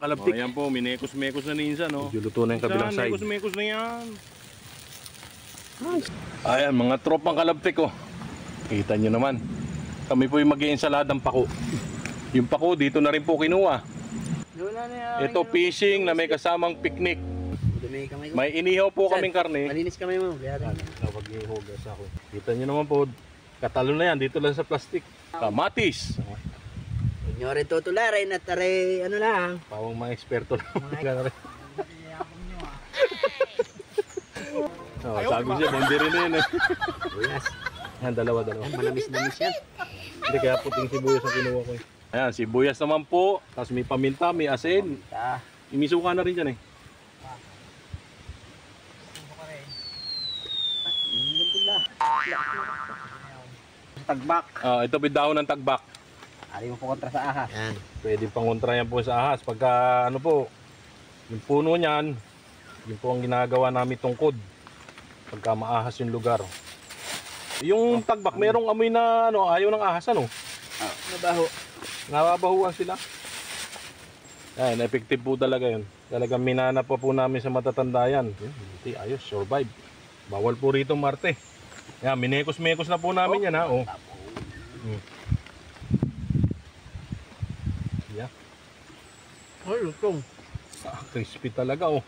Kalabtik. Ayan po, minekos-mekos na ninsa, no? Medyo luto na yung kabilang side. Mekos-mekos na yan. Ayan, mga tropang kalabtik, oh. Kita nyo naman. Kami po yung mag-iinsaladang pako. Yung pako, dito na rin po kinuha. Ito, fishing na may kasamang picnic. May inihaw po kaming karne. Malinis kami mo. Tawag yung hugas ako. Kita nyo naman po, katalo na yan, dito lang sa plastic. Kamatis. Huwag nyo rin tutularin at aray, ano lang. Pawang mga eksperto lang. Sabi siya, bondi rin yun eh. Buyas. Yan, dalawa. Manamis-namis yan. Hindi, kaya puting sibuyas ang kinuha ko eh. Ayan, sibuyas naman po. Tapos may paminta, may asin. Imisuka na rin dyan eh. Tagbak. Ito bidahon ng tagbak. Ari mo po kontra sa ahas. Yan. Pwede pangontra yan po sa ahas. Pagka ano po, yung puno niyan, yun po ang ginagawa namin tungkod. Pagka maahas yung lugar. Yung tagbak, merong amoy na ano, ayaw ng ahas ano. Mabaho. Nababahuan sila. Ayan, effective po talaga yun. Talagang minana pa po namin sa matatanda yan. Hindi, ayos, survive. Bawal po rito Marte. Ayan, minekos-mekos na po namin yan ha. Oh. Yeah. Ay, lutong. Crispy talaga oh.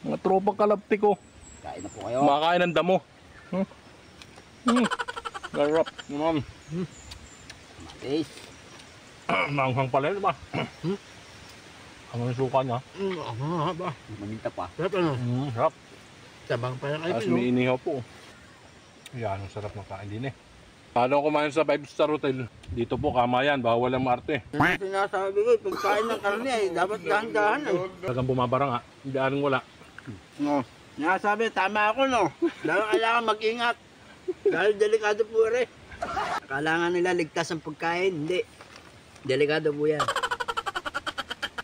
Mga tropang kalaptik oh. Kain na po kayo. Makakain ng damo. Garap. Matis. Manghang pala yun ba? Ang yung suka niya. Ba? Maminta pa. Sarap ano? Sarap. Sabang pa yan. Tapos may inihaw po. Yan, ang sarap ng kain din eh. Paano kumain sa 5-star hotel? Dito po, kamayan, bawal ang Marte. Sinasabi ko, pagkain ng karne ay dapat dahan-dahan ay. Talagang bumabarang ha, hindi anong wala. No. Sinasabi, tama ako no. Dahil kailangan mag-ingat. Dahil delikado po rin. Kailangan nila ligtas ang pagkain, hindi. Delikado po yan.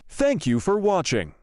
Thank you for watching.